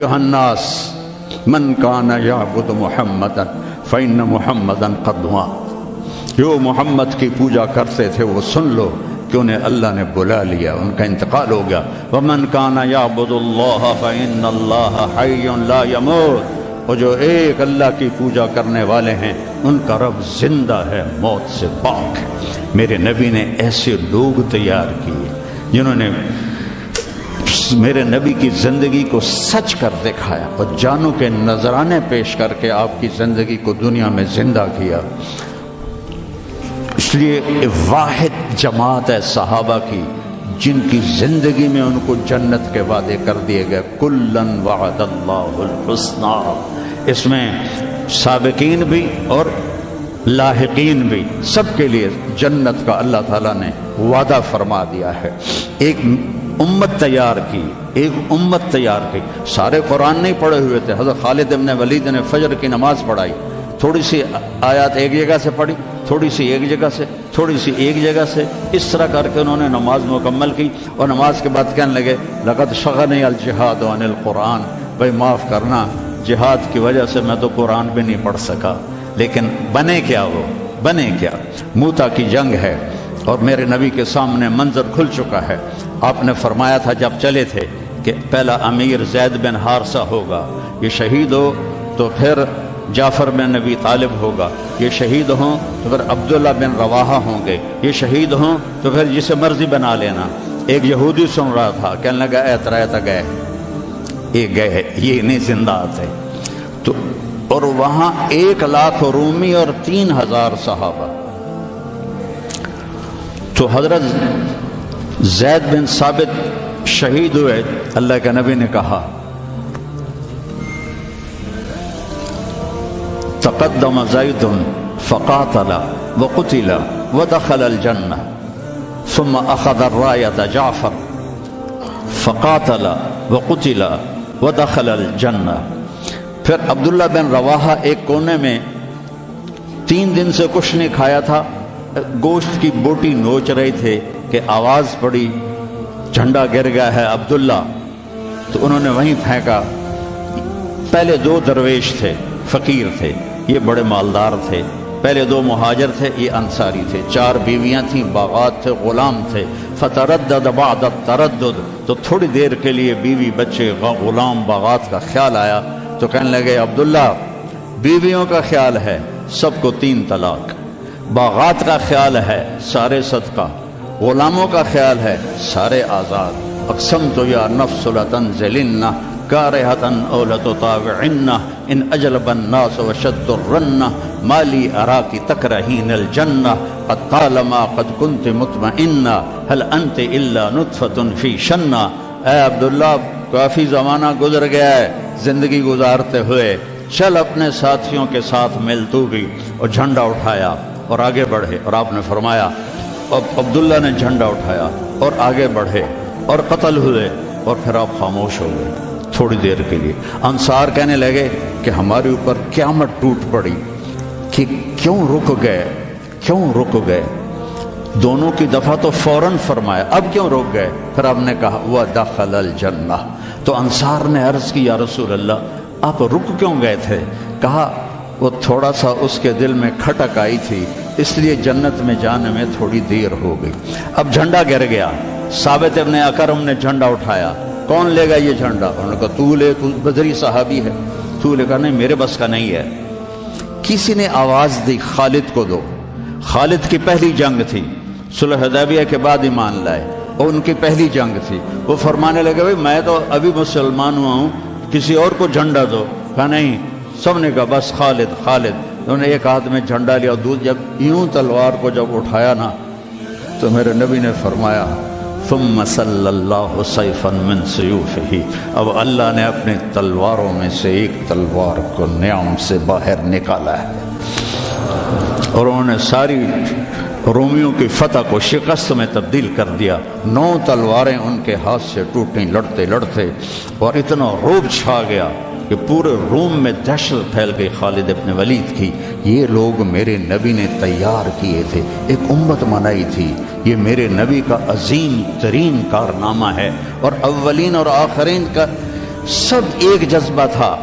الناس من کان یعبد محمدا فإن محمدا قد مات۔ جو محمد کی پوجا کرتے تھے وہ سن لو کہ انہیں اللہ نے بلا لیا، ان کا انتقال ہو گیا۔ ومن کان یعبد اللہ فإن اللہ حی لا یموت، اور جو ایک اللہ کی پوجا کرنے والے ہیں ان کا رب زندہ ہے، موت سے پاک ہے۔ میرے نبی نے ایسے لوگ تیار کیے جنہوں نے میرے نبی کی زندگی کو سچ کر دکھایا اور جانوں کے نذرانے پیش کر کے آپ کی زندگی کو دنیا میں زندہ کیا۔ اس لیے واحد جماعت ہے صحابہ کی جن کی زندگی میں ان کو جنت کے وعدے کر دیے گئے۔ کلن وعد اللہ الحسنی، اس میں سابقین بھی اور لاحقین بھی، سب کے لیے جنت کا اللہ تعالیٰ نے وعدہ فرما دیا ہے۔ ایک امت تیار کی، ایک امت تیار کی۔ سارے قرآن نہیں پڑھے ہوئے تھے، حضرت خالد ابن ولید نے فجر کی نماز پڑھائی، تھوڑی سی آیات ایک جگہ سے پڑھی، تھوڑی سی ایک جگہ سے، تھوڑی سی ایک جگہ سے، اس طرح کر کے انہوں نے نماز مکمل کی۔ اور نماز کے بعد کہنے لگے لقد شغلنی الجہاد عن القرآن، بھائی معاف کرنا، جہاد کی وجہ سے میں تو قرآن بھی نہیں پڑھ سکا۔ لیکن بنے کیا، وہ بنے کیا؟ موتا کی جنگ ہے اور میرے نبی کے سامنے منظر کھل چکا ہے۔ آپ نے فرمایا تھا جب چلے تھے کہ پہلا امیر زید بن حارثہ ہوگا، یہ شہید ہو تو پھر جعفر بن نبی طالب ہوگا، یہ شہید ہوں تو پھر عبداللہ بن رواحہ ہوں گے، یہ شہید ہوں تو پھر جسے مرضی بنا لینا۔ ایک یہودی سن رہا تھا، کہنے لگا اے ترایت گئے، یہ گئے، یہ نہیں زندہ آتے۔ تو اور وہاں 1,00,000 رومی اور 3,000 صحابہ۔ تو حضرت زید بن ثابت شہید ہوئے، اللہ کے نبی نے کہا تقدم زید فقاتل وقتل ودخل الجنہ ثم اخذ الرایۃ جعفر فقاتل وقتل ودخل الجنہ۔ پھر عبداللہ بن رواحہ ایک کونے میں 3 دن سے کچھ نہیں کھایا تھا، گوشت کی بوٹی نوچ رہے تھے کہ آواز پڑی جھنڈا گر گیا ہے عبداللہ، تو انہوں نے وہیں پھینکا۔ پہلے 2 درویش تھے، فقیر تھے، یہ بڑے مالدار تھے۔ پہلے 2 مہاجر تھے، یہ انصاری تھے۔ 4 بیویاں تھیں، باغات تھے، غلام تھے۔ فتردد بعد التردد، تو تھوڑی دیر کے لیے بیوی بچے غلام باغات کا خیال آیا تو کہنے لگے عبداللہ بیویوں کا خیال ہے سب کو 3 طلاق، باغات کا خیال ہے سارے صدقہ، غلاموں کا خیال ہے سارے آزاد۔ اقسمت یا نفس لتنزلن کارہۃ او لتطاوعن ان اجلب الناس وشد الرن ما لی اراک تکرہین الجنہ قد طالما قد کنت مطمئنہ هل انت الا نطفۃ فی شنہ۔ اے عبداللہ کافی زمانہ گزر گیا ہے زندگی گزارتے ہوئے، چل اپنے ساتھیوں کے ساتھ مل تو بھی۔ اور جھنڈا اٹھایا اور آگے بڑھے، اور آپ نے فرمایا، اور عبداللہ نے جھنڈا اٹھایا اور آگے بڑھے اور قتل ہوئے، اور پھر آپ خاموش ہو گئے تھوڑی دیر کے لیے۔ انصار کہنے لگے کہ ہمارے اوپر قیامت ٹوٹ پڑی کہ کیوں رک گئے، کیوں رک گئے؟ دونوں کی دفعہ تو فوراً فرمایا، اب کیوں رک گئے؟ پھر آپ نے کہا وَدَخَلَ الْجَنَّةَ۔ تو انصار نے عرض کی یا رسول اللہ آپ رک کیوں گئے تھے؟ کہا وہ تھوڑا سا اس کے دل میں کھٹک آئی تھی، اس لیے جنت میں جانے میں تھوڑی دیر ہو گئی۔ اب جھنڈا گر گیا، ثابت ابن اکرم نے جھنڈا اٹھایا، کون لے گا یہ جھنڈا؟ انہوں نے کہا تو لے، تو بدری صحابی ہے۔ تو لے کہا نہیں میرے بس کا نہیں ہے۔ کسی نے آواز دی خالد کو دو۔ خالد کی پہلی جنگ تھی، صلح حدیبیہ کے بعد ایمان لائے، اور ان کی پہلی جنگ تھی۔ وہ فرمانے لگے بھائی میں تو ابھی مسلمان ہوا ہوں، کسی اور کو جھنڈا دو۔ کہا نہیں، سب نے کہا بس خالد خالد۔ انہوں نے ایک ہاتھ میں جھنڈا لیا، جب یوں تلوار کو جب اٹھایا نا تو میرے نبی نے فرمایا ثم صلی اللہ سیفا من سیوفہ، اب اللہ نے اپنی تلواروں میں سے ایک تلوار کو نعم سے باہر نکالا ہے، اور انہوں نے ساری رومیوں کی فتح کو شکست میں تبدیل کر دیا۔ 9 تلواریں ان کے ہاتھ سے ٹوٹیں لڑتے لڑتے، اور اتنا روب چھا گیا کہ پورے روم میں دہشت پھیل گئی خالد ابن ولید کی۔ یہ لوگ میرے نبی نے تیار کیے تھے، ایک امت بنائی تھی، یہ میرے نبی کا عظیم ترین کارنامہ ہے، اور اولین اور آخرین کا سب ایک جذبہ تھا